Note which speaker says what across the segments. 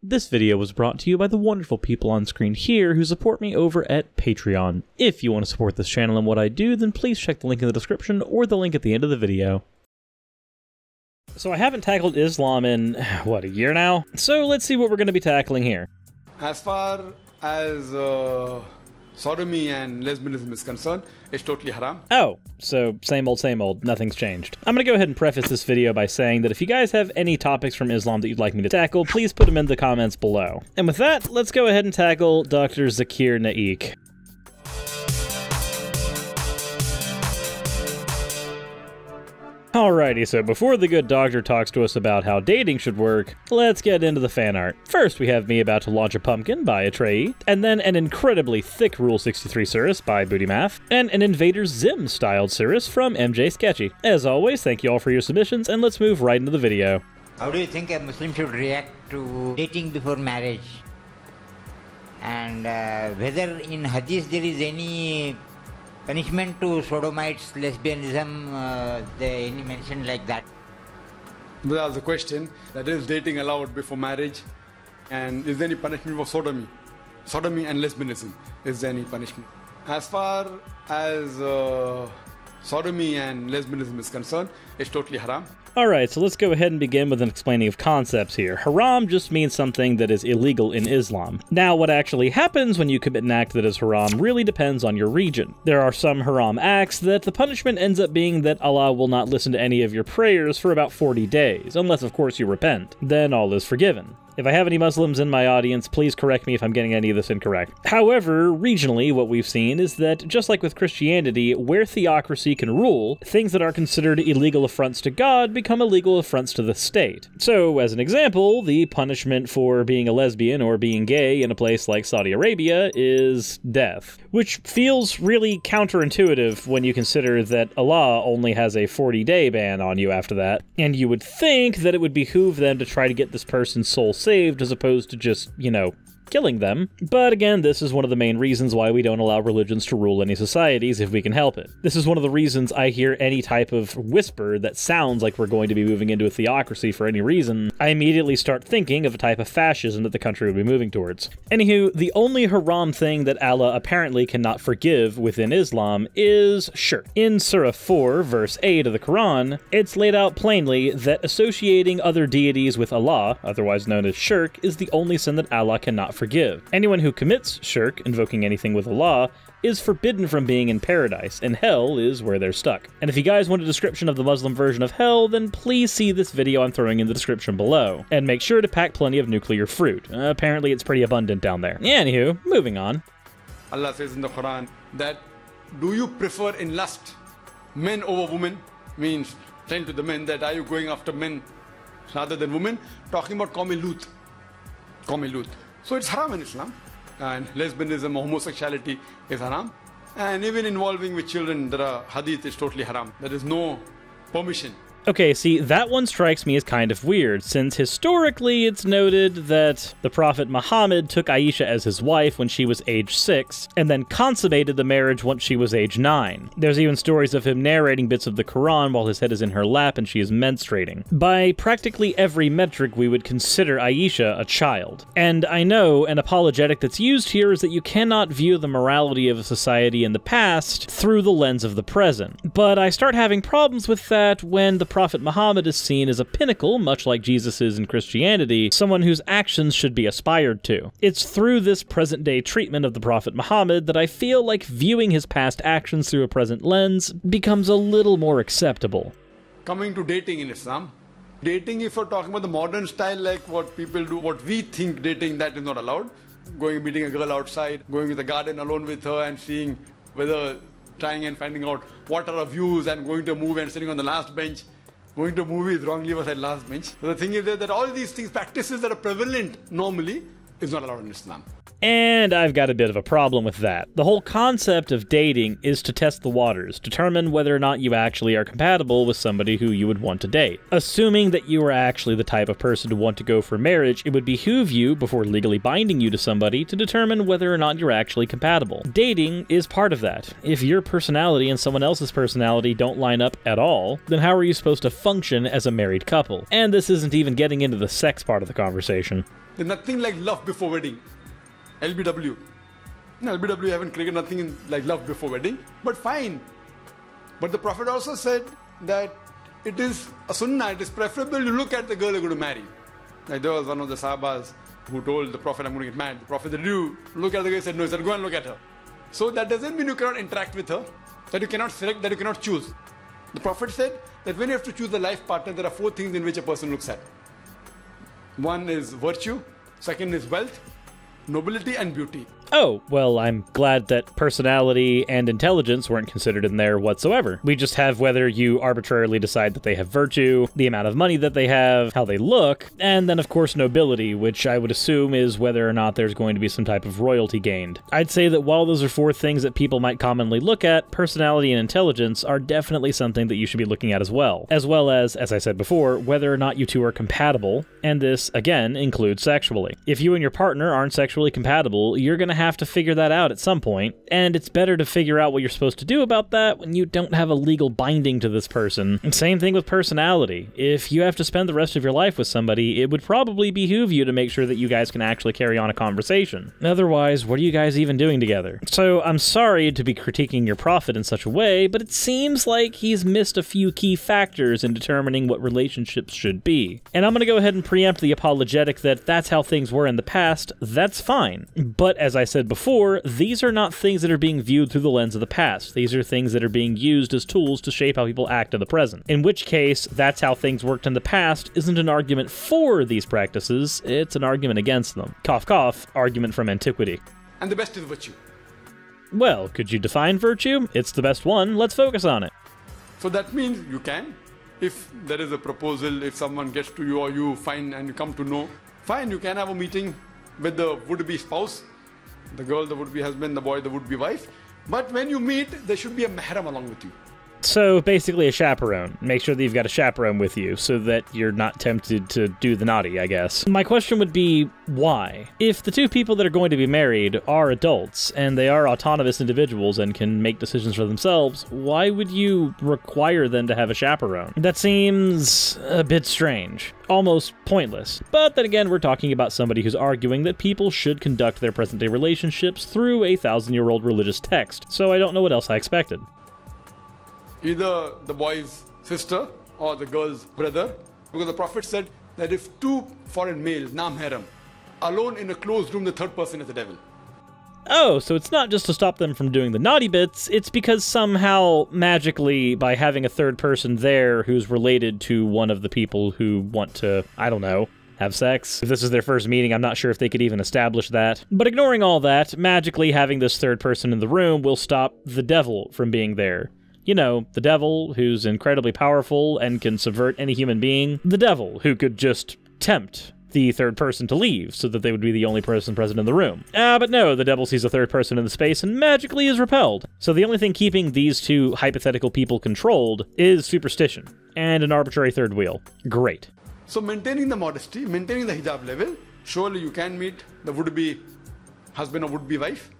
Speaker 1: This video was brought to you by the wonderful people on screen here who support me over at Patreon. If you want to support this channel and what I do, then please check the link in the description or the link at the end of the video. So I haven't tackled Islam in, what, a year now? So let's see what we're going to be tackling here.
Speaker 2: As far as sodomy and lesbianism is concerned, it's totally haram.
Speaker 1: Oh, so same old, nothing's changed. I'm gonna go ahead and preface this video by saying that if you guys have any topics from Islam that you'd like me to tackle, please put them in the comments below. And with that, let's go ahead and tackle Dr. Zakir Naik. Alrighty, so before the good doctor talks to us about how dating should work, let's get into the fan art. First, we have me about to launch a pumpkin by Atreyi, and then an incredibly thick Rule 63 Suris by Booty Math, and an Invader Zim-styled Suris from MJ Sketchy. As always, thank you all for your submissions, and let's move right into the video.
Speaker 3: How do you think a Muslim should react to dating before marriage? And whether in Hadith there is any punishment to sodomites, lesbianism, any mention like that?
Speaker 2: That was the question. That is dating allowed before marriage? And is there any punishment for sodomy? Sodomy and lesbianism. Is there any punishment? As far as sodomy and lesbianism is concerned, it's totally haram.
Speaker 1: Alright, so let's go ahead and begin with an explaining of concepts here. Haram just means something that is illegal in Islam. Now, what actually happens when you commit an act that is haram really depends on your region. There are some haram acts that the punishment ends up being that Allah will not listen to any of your prayers for about 40 days, unless of course you repent. Then all is forgiven. If I have any Muslims in my audience, please correct me if I'm getting any of this incorrect. However, regionally, what we've seen is that, just like with Christianity, where theocracy can rule, things that are considered illegal affronts to God become illegal affronts to the state. So, as an example, the punishment for being a lesbian or being gay in a place like Saudi Arabia is death, which feels really counterintuitive when you consider that Allah only has a 40-day ban on you after that, and you would think that it would behoove them to try to get this person's soul saved as opposed to just, you know, killing them. But again, this is one of the main reasons why we don't allow religions to rule any societies if we can help it. This is one of the reasons I hear any type of whisper that sounds like we're going to be moving into a theocracy for any reason. I immediately start thinking of a type of fascism that the country would be moving towards. Anywho, the only haram thing that Allah apparently cannot forgive within Islam is shirk. In Surah 4, verse 8 of the Quran, it's laid out plainly that associating other deities with Allah, otherwise known as shirk, is the only sin that Allah cannot forgive. Anyone who commits shirk, invoking anything with Allah, is forbidden from being in paradise, and hell is where they're stuck. And if you guys want a description of the Muslim version of hell, then please see this video I'm throwing in the description below. And make sure to pack plenty of nuclear fruit. Apparently it's pretty abundant down there. Anywho, moving on.
Speaker 2: Allah says in the Quran that, do you prefer in lust men over women? Means, saying to the men that, are you going after men rather than women? Talking about Qawmi Lut. Qawmi Lut. So it's haram in Islam, and lesbianism or homosexuality is haram, and even involving with children, there are hadith is totally haram. There is no permission. Okay, see, that one strikes me as kind of weird, since historically it's noted that the Prophet Muhammad took Aisha as his wife when she was age 6, and then consummated the marriage once she was age 9. There's even stories of him narrating bits of the Quran while his head is in her lap and she is menstruating. By practically every metric, we would consider Aisha a child. And I know an apologetic that's used here is that you cannot view the morality of a society in the past through the lens of the present. But I start having problems with that when the Prophet Muhammad is seen as a pinnacle, much like Jesus is in Christianity, someone whose actions should be aspired to. It's through this present-day treatment of the Prophet Muhammad that I feel like viewing his past actions through a present lens becomes a little more acceptable. Coming to dating in Islam, dating, if you're talking about the modern style, like what people do, what we think dating, that is not allowed. Going meeting a girl outside, going to the garden alone with her and seeing whether, trying and finding out what are her views, and going to a movie and sitting on the last bench. Going to movies, wrongly was at last bench. So the thing is that all these things, practices that are prevalent normally, is not allowed in Islam.
Speaker 1: And I've got a bit of a problem with that. The whole concept of dating is to test the waters, determine whether or not you actually are compatible with somebody who you would want to date. Assuming that you are actually the type of person to want to go for marriage, it would behoove you, before legally binding you to somebody, to determine whether or not you're actually compatible. Dating is part of that. If your personality and someone else's personality don't line up at all, then how are you supposed to function as a married couple? And this isn't even getting into the sex part of the conversation.
Speaker 2: There's nothing like love before wedding. LBW. No, LBW haven't created nothing like love before wedding, but fine. But the Prophet also said that it is a sunnah, it is preferable to look at the girl you're going to marry. Like there was one of the Sahabas who told the Prophet, I'm going to get married. The Prophet said, you look at the girl, he said, no, he said, go and look at her. So that doesn't mean you cannot interact with her, that you cannot select, that you cannot choose. The Prophet said that when you have to choose the life partner, there are 4 things in which a person looks at. One is virtue, second is wealth, nobility and beauty.
Speaker 1: Oh, well, I'm glad that personality and intelligence weren't considered in there whatsoever. We just have whether you arbitrarily decide that they have virtue, the amount of money that they have, how they look, and then of course nobility, which I would assume is whether or not there's going to be some type of royalty gained. I'd say that while those are 4 things that people might commonly look at, personality and intelligence are definitely something that you should be looking at as well as I said before, whether or not you two are compatible, and this, again, includes sexually. If you and your partner aren't sexually compatible, you're gonna have to figure that out at some point, and it's better to figure out what you're supposed to do about that when you don't have a legal binding to this person. And same thing with personality. If you have to spend the rest of your life with somebody, it would probably behoove you to make sure that you guys can actually carry on a conversation. Otherwise, what are you guys even doing together? So I'm sorry to be critiquing your prophet in such a way, but it seems like he's missed a few key factors in determining what relationships should be. And I'm gonna go ahead and preempt the apologetic that that's how things were in the past. That's fine. But as I said before, these are not things that are being viewed through the lens of the past. These are things that are being used as tools to shape how people act in the present. In which case, that's how things worked in the past isn't an argument for these practices, it's an argument against them. Cough cough, argument from antiquity.
Speaker 2: And the best is virtue.
Speaker 1: Well, could you define virtue? It's the best one, let's focus on it.
Speaker 2: So that means you can. If there is a proposal, if someone gets to you or you find and you come to know, fine, you can have a meeting with the would-be spouse, the girl, the would-be husband, the boy, the would-be wife. But when you meet, there should be a mahram along with you.
Speaker 1: So basically a chaperone. Make sure that you've got a chaperone with you so that you're not tempted to do the naughty, I guess. My question would be, why? If the 2 people that are going to be married are adults, and they are autonomous individuals and can make decisions for themselves, why would you require them to have a chaperone? That seems a bit strange. Almost pointless. But then again, we're talking about somebody who's arguing that people should conduct their present-day relationships through a 1,000-year-old religious text, so I don't know what else I expected.
Speaker 2: Either the boy's sister or the girl's brother, because the Prophet said that if 2 foreign males, nam-haram, alone in a closed room, the 3rd person is the devil.
Speaker 1: Oh, so it's not just to stop them from doing the naughty bits, it's because somehow, magically, by having a 3rd person there who's related to one of the people who want to, I don't know, have sex. If this is their first meeting, I'm not sure if they could even establish that. But ignoring all that, magically having this 3rd person in the room will stop the devil from being there. You know, the devil, who's incredibly powerful and can subvert any human being. The devil, who could just tempt the 3rd person to leave, so that they would be the only person present in the room. But no, the devil sees a 3rd person in the space and magically is repelled. So the only thing keeping these 2 hypothetical people controlled is superstition, and an arbitrary 3rd wheel. Great.
Speaker 2: So maintaining the modesty, maintaining the hijab level, surely you can meet the would-be husband or would-be wife,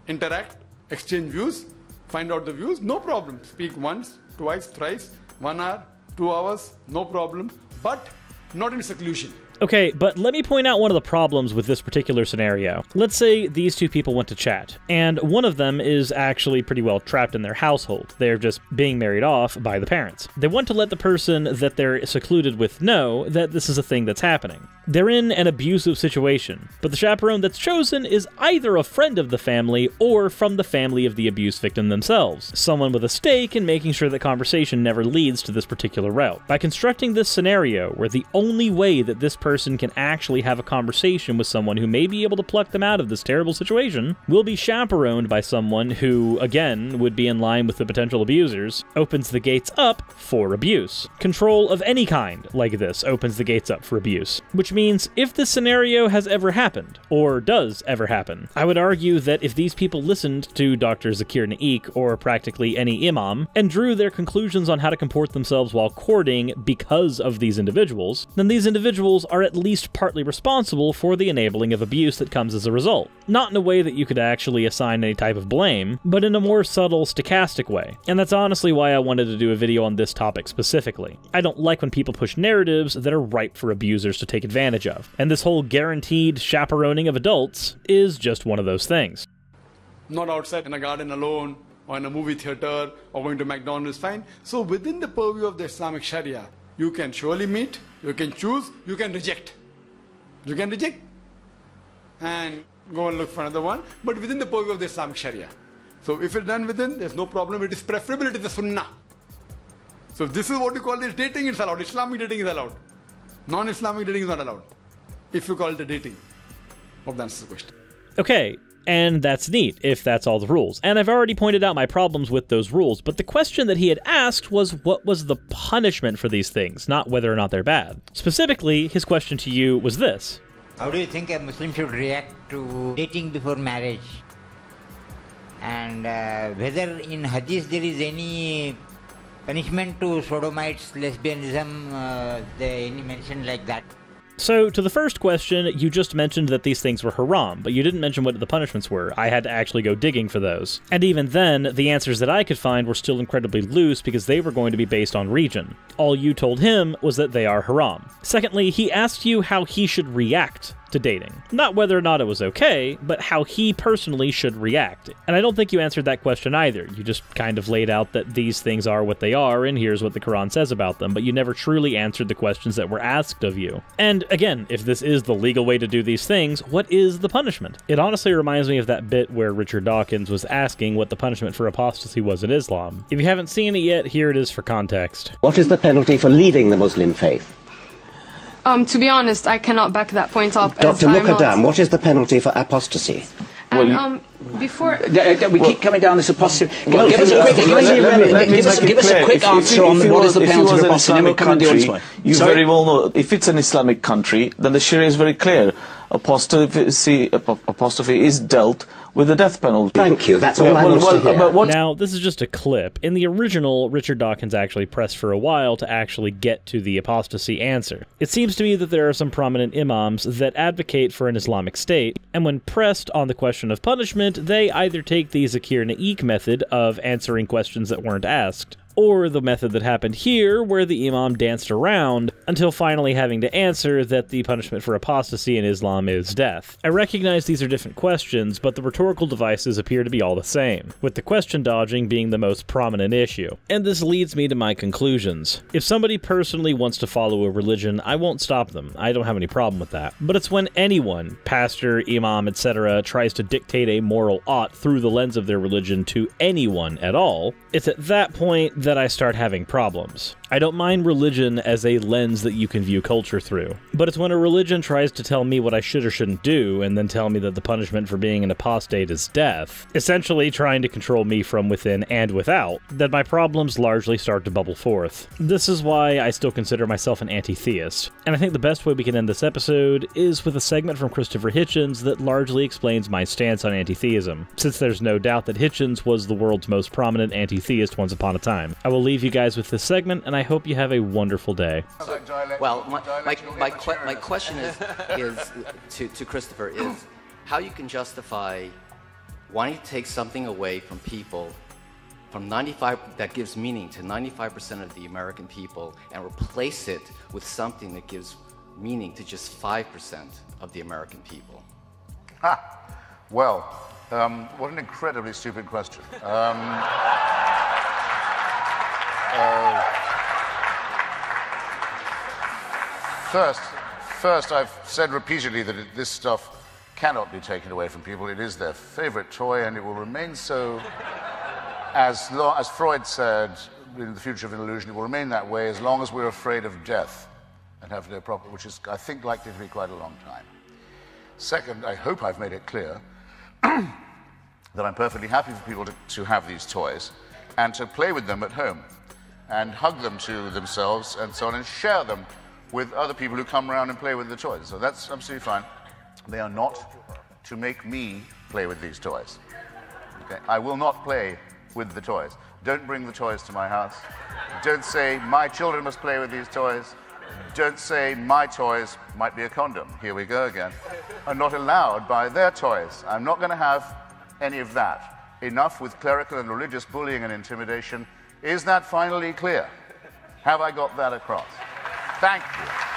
Speaker 2: interact, exchange views, find out the views, no problem. Speak once, twice, thrice, 1 hour, 2 hours, no problem, but not in seclusion.
Speaker 1: Okay, but let me point out one of the problems with this particular scenario. Let's say these 2 people went to chat, and one of them is actually pretty well trapped in their household. They're just being married off by the parents. They want to let the person that they're secluded with know that this is a thing that's happening. They're in an abusive situation, but the chaperone that's chosen is either a friend of the family or from the family of the abuse victim themselves. Someone with a stake in making sure that conversation never leads to this particular route. By constructing this scenario where the only way that this person can actually have a conversation with someone who may be able to pluck them out of this terrible situation will be chaperoned by someone who, again, would be in line with the potential abusers, opens the gates up for abuse. Control of any kind like this opens the gates up for abuse, which Which means, if this scenario has ever happened, or does ever happen, I would argue that if these people listened to Dr. Zakir Naik, or practically any imam, and drew their conclusions on how to comport themselves while courting because of these individuals, then these individuals are at least partly responsible for the enabling of abuse that comes as a result. Not in a way that you could actually assign any type of blame, but in a more subtle, stochastic way. And that's honestly why I wanted to do a video on this topic specifically. I don't like when people push narratives that are ripe for abusers to take advantage of, and this whole guaranteed chaperoning of adults is just one of those things.
Speaker 2: Not outside in a garden alone, or in a movie theater, or going to McDonald's, fine. So within the purview of the Islamic Sharia, you can surely meet, you can choose, you can reject. You can reject and go and look for another one, but within the purview of the Islamic Sharia. So if it's done within, there's no problem. It is preferable, it is the Sunnah. So if this is what you call this dating, it's allowed. Islamic dating is allowed. Non-Islamic dating is not allowed. If you call it a dating. Hope that answers the question.
Speaker 1: Okay, and that's neat, if that's all the rules. And I've already pointed out my problems with those rules, but the question that he had asked was what was the punishment for these things, not whether or not they're bad. Specifically, his question to you was this.
Speaker 3: How do you think a Muslim should react to dating before marriage? And whether in Hadith there is any punishment to sodomites, lesbianism, any mention like that?
Speaker 1: So, to the first question, you just mentioned that these things were haram, but you didn't mention what the punishments were. I had to actually go digging for those. And even then, the answers that I could find were still incredibly loose because they were going to be based on region. All you told him was that they are haram. Secondly, he asked you how he should react to dating. Not whether or not it was okay, but how he personally should react. And I don't think you answered that question either. You just kind of laid out that these things are what they are, and here's what the Quran says about them, but you never truly answered the questions that were asked of you. And again, if this is the legal way to do these things, what is the punishment? It honestly reminds me of that bit where Richard Dawkins was asking what the punishment for apostasy was in Islam. If you haven't seen it yet, here it is for context.
Speaker 4: What is the penalty for leaving the Muslim faith?
Speaker 5: To be honest, I cannot back that point up.
Speaker 4: Dr. Mukadam, what is the penalty for apostasy?
Speaker 5: And, before...
Speaker 6: We keep coming down this apostasy.
Speaker 4: Well,
Speaker 6: give us a quick answer on what is the penalty for apostasy, and we'll come and do it.
Speaker 7: You very well know, if it's an Islamic country, then the Sharia is very clear. Apostasy is dealt with the death penalty.
Speaker 4: Thank you, that's all I want to hear.
Speaker 1: Now, this is just a clip. In the original, Richard Dawkins actually pressed for a while to actually get to the apostasy answer. It seems to me that there are some prominent imams that advocate for an Islamic state, and when pressed on the question of punishment, they either take the Zakir Naik method of answering questions that weren't asked, or the method that happened here, where the imam danced around until finally having to answer that the punishment for apostasy in Islam is death. I recognize these are different questions, but the rhetorical devices appear to be all the same, with the question dodging being the most prominent issue. And this leads me to my conclusions. If somebody personally wants to follow a religion, I won't stop them. I don't have any problem with that. But it's when anyone, pastor, imam, etc., tries to dictate a moral ought through the lens of their religion to anyone at all, it's at that point that I start having problems. I don't mind religion as a lens that you can view culture through, but it's when a religion tries to tell me what I should or shouldn't do and then tell me that the punishment for being an apostate is death, essentially trying to control me from within and without, that my problems largely start to bubble forth. This is why I still consider myself an anti-theist, and I think the best way we can end this episode is with a segment from Christopher Hitchens that largely explains my stance on anti-theism, since there's no doubt that Hitchens was the world's most prominent anti-theist once upon a time. I will leave you guys with this segment, and I hope you have a wonderful day.
Speaker 8: Well, my question is to Christopher is how you can justify wanting to take something away from people from 95 that gives meaning to 95% of the American people and replace it with something that gives meaning to just 5% of the American people.
Speaker 9: Well, what an incredibly stupid question. First, I've said repeatedly that this stuff cannot be taken away from people. It is their favorite toy, and it will remain so as Freud said in The Future of an Illusion, it will remain that way as long as we're afraid of death and have no problem, which is, I think, likely to be quite a long time. Second, I hope I've made it clear that I'm perfectly happy for people to have these toys and to play with them at home and hug them to themselves and so on and share them with other people who come around and play with the toys. So that's absolutely fine. They are not to make me play with these toys. Okay? I will not play with the toys. Don't bring the toys to my house. Don't say my children must play with these toys. Don't say my toys might be a condom. Here we go again. Are not allowed by their toys. I'm not going to have any of that. Enough with clerical and religious bullying and intimidation. Is that finally clear? Have I got that across? Thank you.